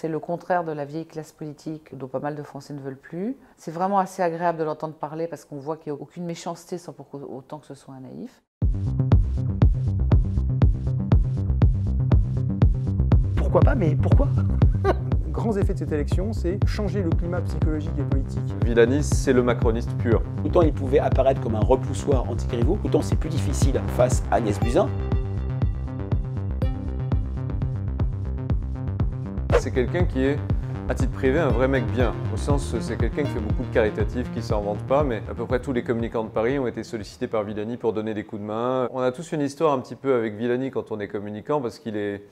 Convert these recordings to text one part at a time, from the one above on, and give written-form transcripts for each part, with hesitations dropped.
C'est le contraire de la vieille classe politique dont pas mal de Français ne veulent plus. C'est vraiment assez agréable de l'entendre parler parce qu'on voit qu'il n'y a aucune méchanceté sans pour autant que ce soit un naïf. Pourquoi pas, mais pourquoi? Grands effets de cette élection, c'est changer le climat psychologique et politique. Villani, c'est le macroniste pur. Autant il pouvait apparaître comme un repoussoir anti-Griveaux, autant c'est plus difficile face à Agnès Buzyn. C'est quelqu'un qui est, à titre privé, un vrai mec bien. Au sens, c'est quelqu'un qui fait beaucoup de caritatifs, qui ne s'en vante pas, mais à peu près tous les communicants de Paris ont été sollicités par Villani pour donner des coups de main. On a tous une histoire un petit peu avec Villani quand on est communicant, parce qu'il est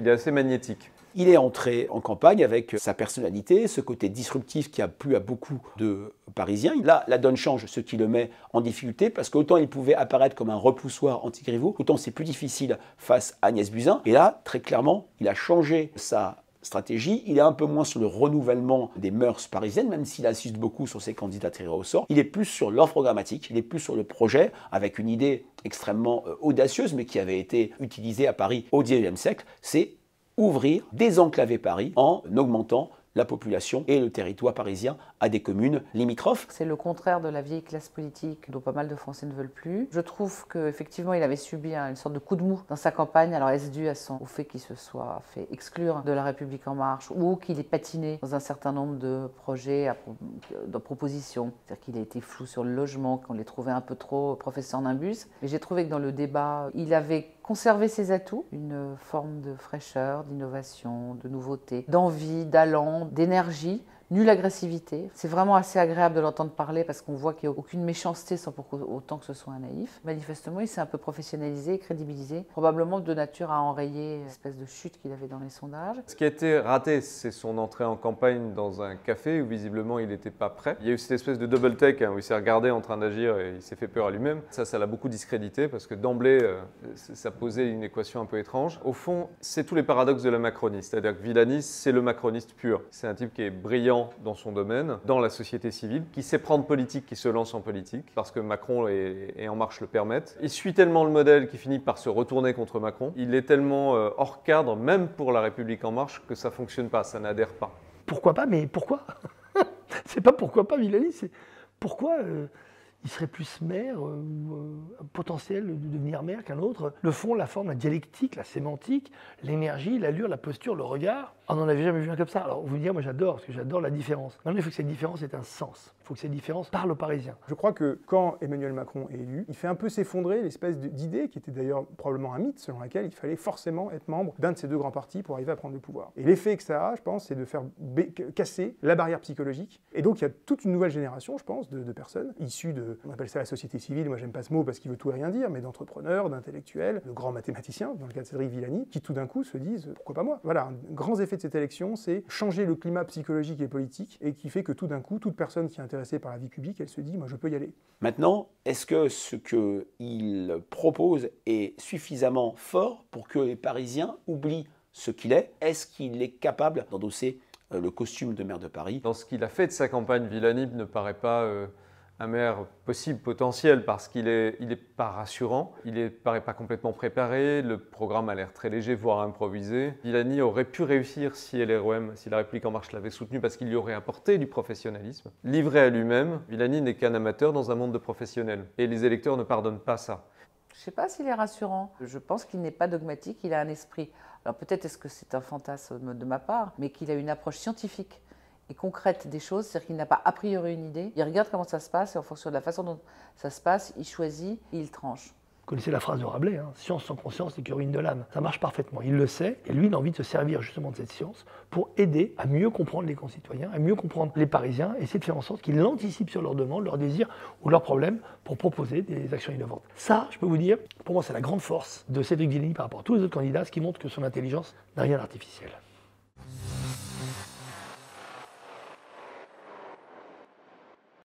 assez magnétique. Il est entré en campagne avec sa personnalité, ce côté disruptif qui a plu à beaucoup de Parisiens. Là, la donne change, ce qui le met en difficulté, parce qu'autant il pouvait apparaître comme un repoussoir anti-Griveaux, autant c'est plus difficile face à Agnès Buzyn. Et là, très clairement, il a changé sa stratégie. Il est un peu moins sur le renouvellement des mœurs parisiennes, même s'il insiste beaucoup sur ses candidats tirés au sort. Il est plus sur l'offre programmatique, il est plus sur le projet, avec une idée extrêmement audacieuse, mais qui avait été utilisée à Paris au XIXe siècle, c'est ouvrir, désenclaver Paris en augmentant la population et le territoire parisien à des communes limitrophes. C'est le contraire de la vieille classe politique dont pas mal de Français ne veulent plus. Je trouve qu'effectivement, il avait subi une sorte de coup de mou dans sa campagne. Alors, est-ce dû au fait qu'il se soit fait exclure de La République En Marche ou qu'il ait patiné dans un certain nombre de projets, de propositions. C'est-à-dire qu'il a été flou sur le logement, qu'on les trouvait un peu trop professeur Nimbus. Mais j'ai trouvé que dans le débat, il avait conservé ses atouts, une forme de fraîcheur, d'innovation, de nouveauté, d'envie, d'allant, d'énergie, nulle agressivité. C'est vraiment assez agréable de l'entendre parler parce qu'on voit qu'il n'y a aucune méchanceté sans pour autant que ce soit un naïf. Manifestement, il s'est un peu professionnalisé et crédibilisé, probablement de nature à enrayer l'espèce de chute qu'il avait dans les sondages. Ce qui a été raté, c'est son entrée en campagne dans un café où visiblement il n'était pas prêt. Il y a eu cette espèce de double take où il s'est regardé en train d'agir et il s'est fait peur à lui-même. Ça l'a beaucoup discrédité parce que d'emblée, ça posait une équation un peu étrange. Au fond, c'est tous les paradoxes de la Macronie. C'est-à-dire que Villani, c'est le macroniste pur. C'est un type qui est brillant dans son domaine, dans la société civile, qui sait prendre politique, qui se lance en politique, parce que Macron et En Marche le permettent. Il suit tellement le modèle qu'il finit par se retourner contre Macron. Il est tellement hors cadre, même pour La République En Marche, que ça ne fonctionne pas, ça n'adhère pas. Pourquoi pas, mais pourquoi? C'est pas pourquoi pas Villani, c'est pourquoi il serait plus maire ou potentiel de devenir maire qu'un autre. Le fond, la forme, la dialectique, la sémantique, l'énergie, l'allure, la posture, le regard. On n'en avait jamais vu un comme ça. Alors vous me direz, moi j'adore, parce que j'adore la différence. Maintenant, il faut que cette différence ait un sens. Il faut que cette différence parle aux Parisiens. Je crois que quand Emmanuel Macron est élu, il fait un peu s'effondrer l'espèce d'idée, qui était d'ailleurs probablement un mythe, selon laquelle il fallait forcément être membre d'un de ces deux grands partis pour arriver à prendre le pouvoir. Et l'effet que ça a, je pense, c'est de faire casser la barrière psychologique. Et donc il y a toute une nouvelle génération, je pense, de personnes issues de, on appelle ça la société civile, moi j'aime pas ce mot parce qu'il veut tout et rien dire, mais d'entrepreneurs, d'intellectuels, de grands mathématiciens, dans le cas de Cédric Villani, qui tout d'un coup se disent « pourquoi pas moi ?» Voilà, un grand effet de cette élection, c'est changer le climat psychologique et politique, et qui fait que tout d'un coup, toute personne qui est intéressée par la vie publique, elle se dit « moi je peux y aller ». Maintenant, est-ce que ce qu'il propose est suffisamment fort pour que les Parisiens oublient ce qu'il est? Est-ce qu'il est capable d'endosser le costume de maire de Paris? Dans ce qu'il a fait de sa campagne, Villani ne paraît pas un maire possible, potentiel, parce qu'il est pas rassurant, il paraît pas complètement préparé, le programme a l'air très léger, voire improvisé. Villani aurait pu réussir si LREM, si La République En Marche l'avait soutenu, parce qu'il lui aurait apporté du professionnalisme. Livré à lui-même, Villani n'est qu'un amateur dans un monde de professionnels. Et les électeurs ne pardonnent pas ça. Je ne sais pas s'il est rassurant. Je pense qu'il n'est pas dogmatique, il a un esprit. Alors peut-être est-ce que c'est un fantasme de ma part, mais qu'il a une approche scientifique et concrète des choses, c'est-à-dire qu'il n'a pas a priori une idée, il regarde comment ça se passe et en fonction de la façon dont ça se passe, il choisit et il tranche. Vous connaissez la phrase de Rabelais, hein, science sans conscience c'est que ruine de l'âme. Ça marche parfaitement, il le sait, et lui il a envie de se servir justement de cette science pour aider à mieux comprendre les concitoyens, à mieux comprendre les Parisiens, et essayer de faire en sorte qu'ils anticipent sur leurs demandes, leurs désirs ou leurs problèmes pour proposer des actions innovantes. Ça, je peux vous dire, pour moi c'est la grande force de Cédric Villani par rapport à tous les autres candidats, ce qui montre que son intelligence n'a rien d'artificiel.